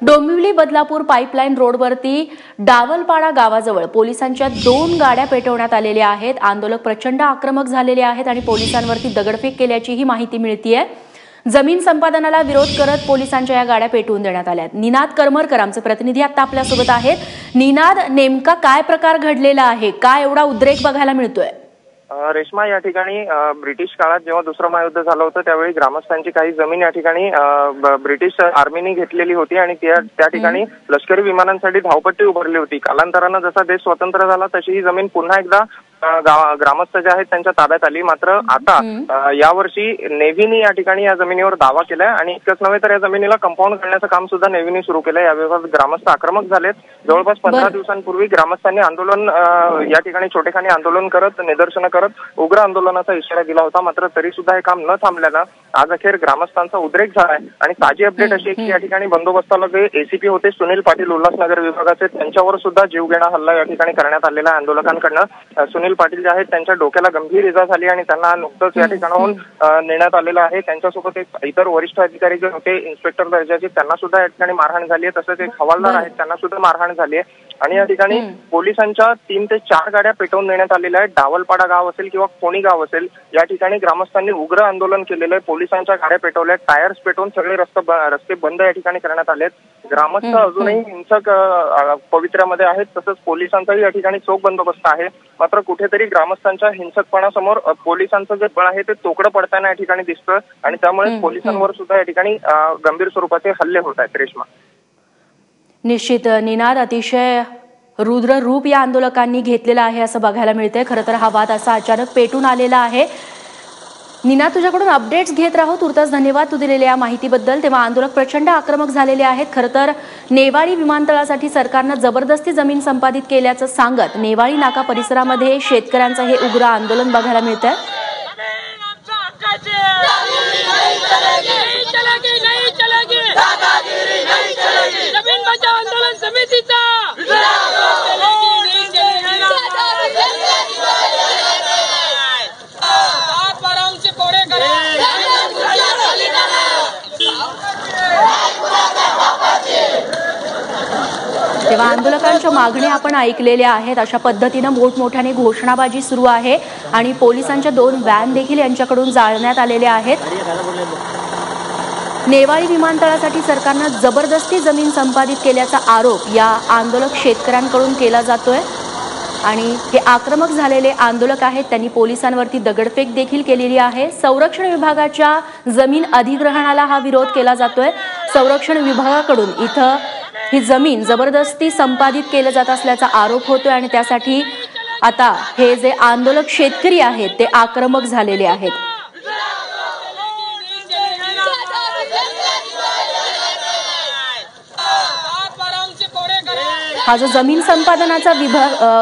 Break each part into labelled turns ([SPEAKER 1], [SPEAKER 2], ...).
[SPEAKER 1] Dombivli Badlapur pipeline रोडवरती डावलपाडा गावाजवळ पोलिसांच्या 2 गाड्या पेटवण्यात आलेल्या आहेत। आंदोलक प्रचंड आक्रमक झालेले आहेत आणि पोलिसांवरती दगडफेक केल्याचीही माहिती मिळतेय। जमीन संपादनाला विरोध करत पोलिसांच्या या गाड्या पेटवून देण्यात आल्या। निनाद करमरकर आमचे प्रतिनिधी आता आपल्या सोबत आहेत। निनाद, नेमका काय प्रकार घडलेला आहे? काय एवढा उद्रेक बघायला मिळतोय?
[SPEAKER 2] रेश्मा, या ठिकाणी ब्रिटिश काळात जेव्हा दुसरं महायुद्ध झालं होतं त्यावेळी ग्रामस्थांची काही जमीन या ठिकाणी ब्रिटिश आर्मीने घेतलेली होती आणि त्या ठिकाणी लष्करी विमानांसाठी धावपट्टी उभारली होती। कालांतराने जसा देश स्वतंत्र झाला तशी ही जमीन पुन्हा एकदा ग्रामस्थ जे आहेत त्यांच्या ताब्यात आली। मात्र आता यावर्षी नेव्हीने या ठिकाणी या जमिनीवर दावा केलाय आणि इतकंच नव्हे तर या जमिनीला कंपाऊंड करण्याचं काम सुद्धा नेव्हीने सुरू केलंय। या विरोधात ग्रामस्थ आक्रमक झालेत। जवळपास 15 दिवसांपूर्वी ग्रामस्थांनी आंदोलन या ठिकाणी छोटेखानी आंदोलन करत निदर्शनं करत उग्र आंदोलनाचा इशारा दिला होता। मात्र तरी सुद्धा हे काम न थांबल्यानं आज अखेर ग्रामस्थांचा उद्रेक झालाय आणि ताजी अपडेट अशी की या ठिकाणी बंदोबस्ताला जे एसीपी होते सुनील पाटील उल्हासनगर विभागाचे, त्यांच्यावर सुद्धा जीवघेणा हल्ला या ठिकाणी करण्यात आलेला आहे आंदोलकांकडनं। सुनील पाटील जे आहेत त्यांच्या डोक्याला गंभीर इजा झाली आणि त्यांना नुकतंच या ठिकाणाहून नेण्यात आलेलं आहे। त्यांच्यासोबत एक इतर वरिष्ठ अधिकारी जे होते इन्स्पेक्टर दर्जाचे त्यांना सुद्धा या ठिकाणी मारहाण झाली आहे। तसंच एक हवालदार आहेत त्यांना सुद्धा मारहाण झाली आहे आणि या ठिकाणी पोलिसांच्या 3 ते 4 गाड्या पेटवून देण्यात आलेल्या आहेत। डावलपाडा गाव असेल किंवा कोणी गाव असेल या ठिकाणी ग्रामस्थांनी उग्र आंदोलन केलेलं आहे। पोलिसांच्या गाड्या पेटवल्या, टायर्स पेटवून सगळे रस्ते बंद या ठिकाणी करण्यात आलेत। ग्रामस्थ अजूनही हिंसक पवित्र्यामध्ये आहेत। तसंच पोलिसांचाही या ठिकाणी चोख बंदोबस्त आहे। मात्र कुठेतरी ग्रामस्थांच्या हिंसकपणासमोर पोलिसांचं जे बळ आहे ते तोकडं पडताना या ठिकाणी दिसतं आणि त्यामुळे पोलिसांवर सुद्धा या ठिकाणी गंभीर स्वरूपाचे हल्ले होत आहेत। रेश्मा,
[SPEAKER 1] निश्चित निनाद, अतिशय रुद्र रूप या आंदोलकांनी घेतलेला आहे असं बघायला मिळतंय। खरं तर हा वाद असा अचानक पेटून आलेला आहे। निनाद, तुझ्याकडून अपडेट्स घेत राहू। तुर्तास धन्यवाद तू दिलेल्या या माहितीबद्दल। तेव्हा आंदोलक प्रचंड आक्रमक झालेले आहेत। खरं तर नेवाळी विमानतळासाठी सरकारनं जबरदस्ती जमीन संपादित केल्याचं सांगत नेवाळी नाका परिसरामध्ये शेतकऱ्यांचं हे उग्र आंदोलन बघायला मिळतंय। तेव्हा आंदोलकांच्या मागण्या आपण ऐकलेल्या आहेत। अशा पद्धतीनं मोठमोठ्याने घोषणाबाजी सुरू आहे आणि पोलिसांच्या 2 व्हॅन देखील यांच्याकडून जाळण्यात आलेल्या आहेत। नेवाळी विमानतळासाठी सरकारनं जबरदस्ती जमीन संपादित केल्याचा आरोप या आंदोलक शेतकऱ्यांकडून केला जातोय आणि हे आक्रमक झालेले आंदोलक आहेत त्यांनी पोलिसांवरती दगडफेक देखील केलेली आहे। संरक्षण विभागाच्या जमीन अधिग्रहणाला हा विरोध केला जातोय। संरक्षण विभागाकडून इथं ही जमीन जबरदस्ती संपादित केलं जात असल्याचा आरोप होतोय आणि त्यासाठी आता हे जे आंदोलक शेतकरी आहेत ते आक्रमक झालेले आहेत। हा जो जमीन संपादनाचा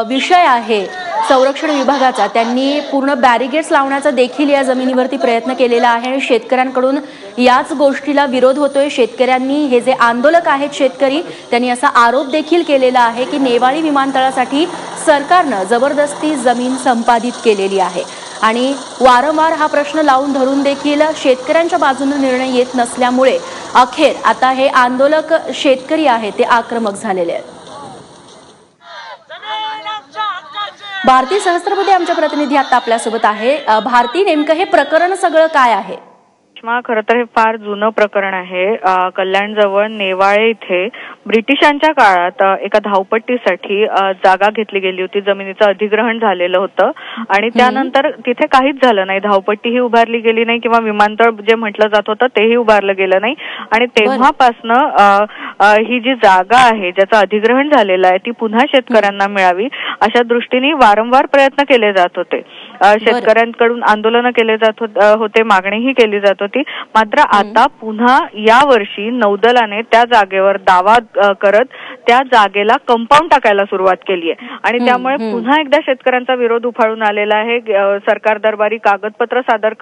[SPEAKER 1] विषय आहे संरक्षण विभागाचा, त्यांनी पूर्ण बॅरिगेड्स लावण्याचा देखील या जमिनीवरती प्रयत्न केलेला आहे आणि शेतकऱ्यांकडून याच गोष्टीला विरोध होतोय। शेतकऱ्यांनी हे जे आंदोलक आहेत शेतकरी त्यांनी असा आरोप देखील केलेला आहे की नेवाळी विमानतळासाठी सरकारनं जबरदस्ती जमीन संपादित केलेली आहे आणि वारंवार हा प्रश्न लावून धरून देखील शेतकऱ्यांच्या बाजूने निर्णय येत नसल्यामुळे अखेर आता हे आंदोलक शेतकरी आहेत ते आक्रमक झालेले आहेत। भारती सहस्त्रबुद्धे आमच्या प्रतिनिधी आता आपल्यासोबत आहे। भारती, नेमकं हे प्रकरण सगळं काय आहे?
[SPEAKER 3] खरं तर हे फार जुनं प्रकरण आहे। कल्याणजवळ नेवाळे इथे ब्रिटिशांच्या काळात एका धावपट्टीसाठी जागा घेतली गेली होती। जमिनीचं अधिग्रहण झालेलं होतं आणि त्यानंतर तिथे काहीच झालं नाही। धावपट्टीही उभारली गेली नाही किंवा विमानतळ जे म्हटलं जात होतं तेही उभारलं गेलं नाही आणि तेव्हापासनं ही जी जागा आहे ज्याचं अधिग्रहण झालेलं आहे ती पुन्हा शेतकऱ्यांना मिळावी अशा दृष्टीने वारंवार प्रयत्न केले जात होते। शेतकऱ्यांकडून आंदोलनं केले जात होते, मागणीही केली जात होती। मात्र आता पुन्हा या वर्षी नौदलाने त्या जागेवर दावा करत त्या जागेला कंपाऊंड टाकायला सुरुवात केली आहे आणि त्यामुळे पुन्हा एकदा शेतकऱ्यांचा विरोध उफाळून आलेला आहे। सरकार दरबारी कागदपत्र सादर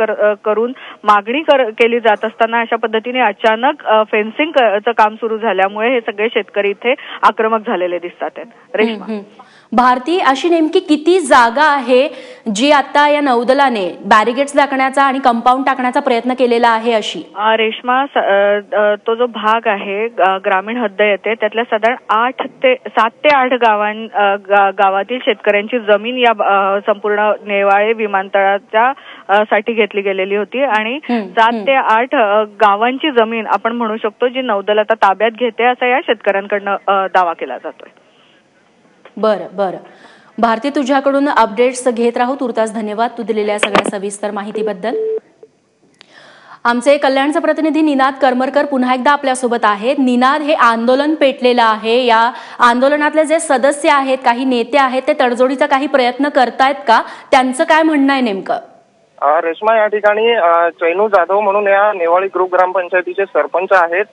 [SPEAKER 3] करून मागणी केली जात असताना अशा पद्धतीने अचानक फेन्सिंगचं काम सुरू झाल्यामुळे हे सगळे शेतकरी इथे आक्रमक झालेले दिसतात आहेत। रेश्मा,
[SPEAKER 1] भारती, अशी नेमकी किती जागा आहे जी आता या नौदलाने बॅरिगेट्स टाकण्याचा आणि कंपाऊंड टाकण्याचा प्रयत्न केलेला आहे अशी?
[SPEAKER 3] रेश्मा, तो जो भाग आहे ग्रामीण हद्द येते त्यातल्या साधारण 7 ते 8 गावातील शेतकऱ्यांची जमीन या संपूर्ण नेवाळे विमानतळाच्या साठी घेतली गेलेली होती आणि 7 ते 8 गावांची जमीन आपण म्हणू शकतो जी नौदल आता ताब्यात घेते असा या शेतकऱ्यांकडनं दावा केला जातोय.
[SPEAKER 1] बरं. भारती, तुझ्याकडून अपडेट्स घेत राहू. तुर्तास धन्यवाद तू दिलेल्या सगळ्या सविस्तर माहितीबद्दल. आमचे कल्याणचे प्रतिनिधी निनाद करमरकर पुन्हा एकदा आपल्यासोबत आहेत. निनाद, हे आंदोलन पेटलेलं आहे. या आंदोलनातले जे सदस्य आहेत, काही नेते आहेत, ते तडजोडीचा काही प्रयत्न करतायत का? त्यांचं काय म्हणणं आहे नेमकं?
[SPEAKER 2] रेश्मा, या ठिकाणी चैनू जाधव म्हणून या नेवाळी ग्रुप ग्रामपंचायतीचे सरपंच आहेत.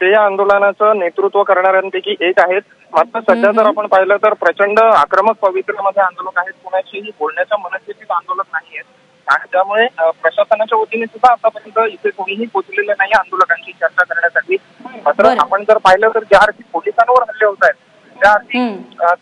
[SPEAKER 2] ते या आंदोलनाचं नेतृत्व करणाऱ्यांपैकी एक आहेत. मात्र सध्या जर आपण पाहिलं तर प्रचंड आक्रमक पवित्र्यामध्ये आंदोलक आहेत. कोणाशीही बोलण्याच्या मनस्थितीत आंदोलक नाही आहेत आणि त्यामुळे प्रशासनाच्या वतीने सुद्धा आतापर्यंत इथे कोणीही पोहोचलेलं नाही आंदोलकांची चर्चा करण्यासाठी. मात्र आपण जर पाहिलं तर ज्या अर्थी पोलिसांवर हल्ले होत आहेत त्या अर्थी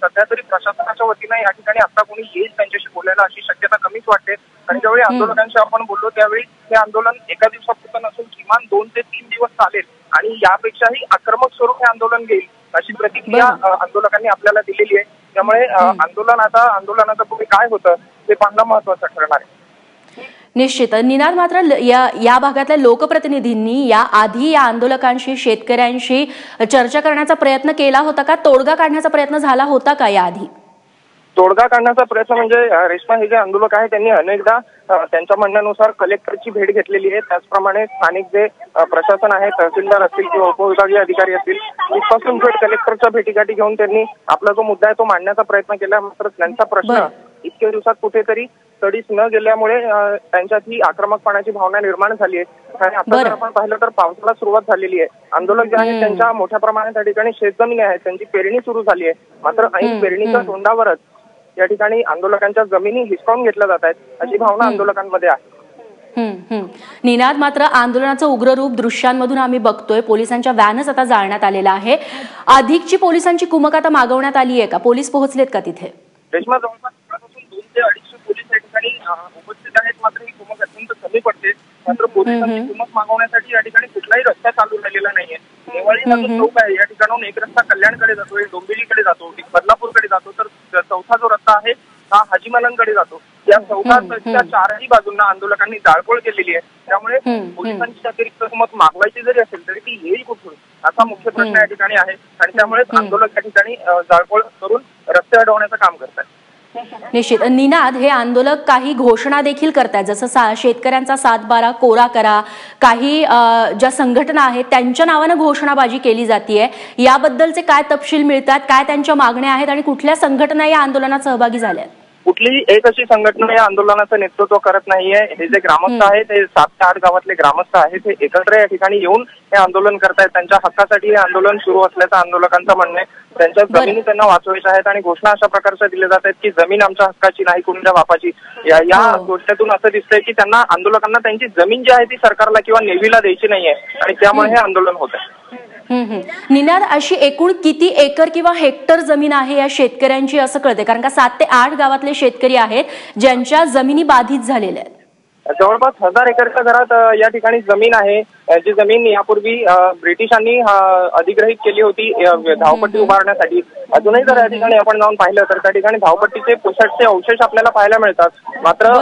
[SPEAKER 2] सध्या तरी प्रशासनाच्या वतीने या ठिकाणी आता कोणी येईल त्यांच्याशी बोलायला अशी शक्यता कमीच वाटते. आणि ज्यावेळी आंदोलकांशी आपण बोललो त्यावेळी हे आंदोलन एका दिवसापुरतं नसून किमान 2 ते 3 दिवस चालेल आणि यापेक्षाही आक्रमक स्वरूप हे आंदोलन घेईल अशी प्रतिक्रिया आंदोलकांनी आपल्याला दिलेली आहे. त्यामुळे आंदोलनाचं पुढे काय होतं ते पाहणं महत्वाचं ठरणार आहे.
[SPEAKER 1] निश्चित. निनाद, मात्र या भागातल्या लोकप्रतिनिधींनी या आधी या आंदोलकांशी, शेतकऱ्यांशी चर्चा करण्याचा प्रयत्न केला होता का? तोडगा काढण्याचा प्रयत्न झाला होता का याआधी?
[SPEAKER 2] तोडगा काढण्याचा प्रयत्न म्हणजे रेश्मा, हे जे आंदोलक आहे त्यांनी अनेकदा त्यांच्या म्हणण्यानुसार कलेक्टरची भेट घेतलेली आहे. त्याचप्रमाणे स्थानिक जे प्रशासन आहे, तहसीलदार असतील किंवा उपविभागीय अधिकारी असतील, तिथपासून थेट कलेक्टरच्या भेटीगाठी घेऊन त्यांनी आपला जो मुद्दा आहे तो मांडण्याचा प्रयत्न केला. मात्र त्यांचा प्रश्न इतक्या दिवसात कुठेतरी तडीस न गेल्यामुळे त्यांच्यात ही आक्रमकपणाची भावना निर्माण झाली आहे. आणि आता जर आपण पाहिलं तर पावसाला सुरुवात झालेली आहे. आंदोलक जे आहेत त्यांच्या मोठ्या प्रमाणात त्या ठिकाणी शेतजमीन आहेत, त्यांची पेरणी सुरू झाली आहे. मात्र ऐन पेरणीच्या तोंडावरच या ठिकाणी आंदोलकांच्या जमिनी हिसकावून घेतल्या जात आहेत अशी भावना आंदोलकांमध्ये आहे.
[SPEAKER 1] निनाद, मात्र आंदोलनाचं उग्र रूप दृश्यांमधून आम्ही बघतोय. पोलिसांच्या व्हॅनच आता जाळण्यात आलेला आहे. अधिकची पोलिसांची कुमक आता मागवण्यात आली आहे का? पोलीस पोहोचलेत का तिथे?
[SPEAKER 2] रेश्मा, जवळपास 200 ते 250 पोलीस या ठिकाणी उपस्थित आहेत. मात्र ही कुमक अत्यंत कमी पडते. मात्र पोलिसांची कुमक मागवण्यासाठी या ठिकाणी कुठलाही रस्ता चालू राहिलेला नाहीये. नेवाळी हा जो चौक आहे या ठिकाणून एक रस्ता कल्याणकडे जातो, एक डोंबिवलीकडे जातो, एक बदलापूरकडे जातो, तर चौथा जो रस्ता आहे हा हाजीमालांकडे जातो. या चौथ्या 4ही बाजूंना आंदोलकांनी जाळपोळ केलेली आहे. त्यामुळे पोलिसांची अतिरिक्त कुमक मागवायची जरी असेल तरी ती येईल कुठून असा मुख्य प्रश्न या ठिकाणी आहे. आणि त्यामुळे आंदोलक या ठिकाणी जाळपोळ करून रस्ते अडवण्याचं काम करतात.
[SPEAKER 1] निश्चित. निनाद, हे आंदोलक काही घोषणा देखील करतात, जसं शेतकऱ्यांचा 7/12 कोरा करा, काही ज्या संघटना आहेत त्यांच्या नावानं घोषणाबाजी केली जाते. याबद्दलचे काय तपशील मिळतात? काय त्यांच्या मागण्या आहेत आणि कुठल्या संघटना या आंदोलनात सहभागी झाल्या?
[SPEAKER 2] कुठलीही एक अशी संघटना या आंदोलनाचं नेतृत्व करत नाहीये. हे जे ग्रामस्थ आहेत, हे 7 ते 8 गावातले ग्रामस्थ आहेत, हे एकत्र या ठिकाणी येऊन हे आंदोलन करतायत. त्यांच्या हक्कासाठी हे आंदोलन सुरू असल्याचं आंदोलकांचं म्हणणं आहे. त्यांच्या जमिनी त्यांना वाचवायच्या आहेत आणि घोषणा अशा प्रकारच्या दिल्या जात आहेत की जमीन आमच्या हक्काची नाही, कुणाच्या बापाची. या गोष्टीतून असं दिसतंय की त्यांना, आंदोलकांना त्यांची जमीन जी आहे ती सरकारला किंवा नेव्हीला द्यायची नाहीये आणि त्यामुळे हे आंदोलन होत आहे.
[SPEAKER 1] निनाद, अशी एकूण किती एकर किंवा हेक्टर जमीन आहे या शेतकऱ्यांची असं कळते? कारण का 7 ते 8 गावातले शेतकरी आहेत ज्यांच्या जमिनी बाधित झालेल्या आहेत.
[SPEAKER 2] जवळपास 1000 एकरच्या घरात या ठिकाणी जमीन आहे. जी जमीन यापूर्वी ब्रिटिशांनी अधिग्रहित केली होती धावपट्टी उभारण्यासाठी. अजूनही जर या ठिकाणी आपण जाऊन पाहिलं तर त्या ठिकाणी धावपट्टीचे पुसटचे अवशेष आपल्याला पाहायला मिळतात. मात्र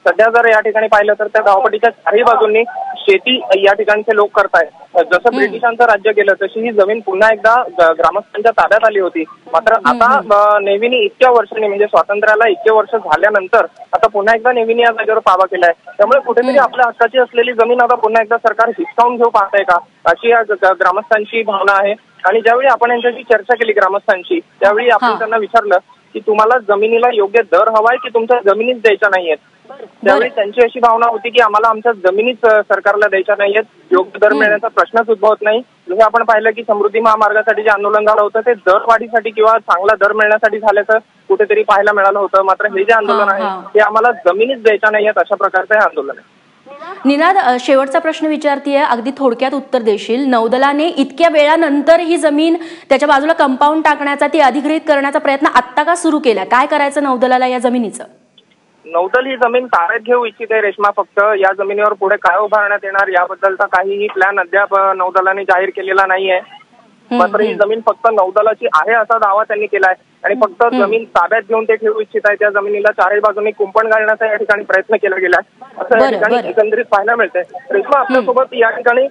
[SPEAKER 2] सध्या जर या ठिकाणी पाहिलं तर त्या धावपट्टीच्या चारही बाजूंनी शेती या ठिकाणचे लोक करतायत. जसं ब्रिटिशांचं राज्य गेलं तशी ही जमीन पुन्हा एकदा ग्रामस्थांच्या ताब्यात आली होती. मात्र आता नेव्हीने इतक्या वर्षांनी, म्हणजे स्वातंत्र्याला इतके वर्ष झाल्यानंतर आता पुन्हा एकदा नेव्हीने या जागेवर ताबा केलाय. त्यामुळे कुठेतरी आपल्या हक्काची असलेली जमीन आता पुन्हा एकदा सरकार हिसकावून घेऊ पाहतंय का अशी या ग्रामस्थांची भावना आहे. आणि ज्यावेळी आपण यांच्याशी चर्चा केली ग्रामस्थांची त्यावेळी आपण त्यांना विचारलं की तुम्हाला जमिनीला योग्य दर हवाय की तुमच्या जमिनीच द्यायच्या नाहीयेत. त्यावेळी त्यांची अशी भावना होती की आम्हाला आमच्या जमिनीच सरकारला द्यायच्या नाहीयेत, योग्य दर मिळण्याचा प्रश्नच उद्भवत नाही. जसं आपण पाहिलं की समृद्धी महामार्गासाठी जे आंदोलन झालं होतं ते दरवाढीसाठी किंवा चांगला दर मिळण्यासाठी झाल्याचं कुठेतरी पाहायला मिळालं होतं. मात्र हे जे आंदोलन आहे ते आम्हाला जमिनीच द्यायच्या नाहीयेत अशा प्रकारचं हे आंदोलन आहे.
[SPEAKER 1] निनाद, शेवटचा प्रश्न विचारतीये, अगदी थोडक्यात उत्तर देशील. नौदलाने इतक्या वेळानंतर ही जमीन त्याच्या बाजूला कंपाऊंड टाकण्याचा, ती अधिग्रहित करण्याचा प्रयत्न आत्ता का सुरू केला? काय करायचं नौदलाला या जमिनीचं?
[SPEAKER 2] नौदल ही जमीन ताब्यात घेऊ इच्छिते रेश्मा. फक्त या जमिनीवर पुढे काय उभारण्यात येणार याबद्दलचा काहीही प्लॅन अद्याप नौदलाने जाहीर केलेला नाहीये. मात्र ही जमीन फक्त नौदलाची आहे असा दावा त्यांनी केलाय आणि फक्त जमीन ताब्यात घेऊन ते ठेवू इच्छित आहे. त्या जमिनीला चारही बाजूंनी कुंपण घालण्याचा या ठिकाणी प्रयत्न केला गेलाय असं या ठिकाणी एकंदरीत पाहायला मिळतंय. रेश्मा, आपल्यासोबत या ठिकाणी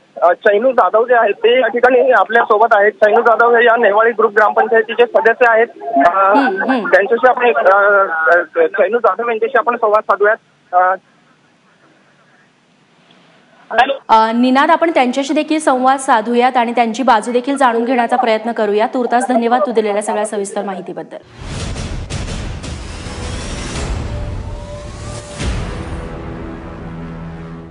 [SPEAKER 2] चैनू जाधव जे आहेत ते या ठिकाणी आपल्या सोबत आहेत. चैनू जाधव हे या नेवाळी ग्रुप ग्रामपंचायतीचे सदस्य आहेत. त्यांच्याशी आपण चैनू जाधव यांच्याशी आपण संवाद साधूयात.
[SPEAKER 1] निनाद, आपण त्यांच्याशी देखील संवाद साधूयात आणि त्यांची बाजू देखील जाणून घेण्याचा प्रयत्न करूया. तूर्तास धन्यवाद तू दिलेल्या सगळ्या सविस्तर माहितीबद्दल.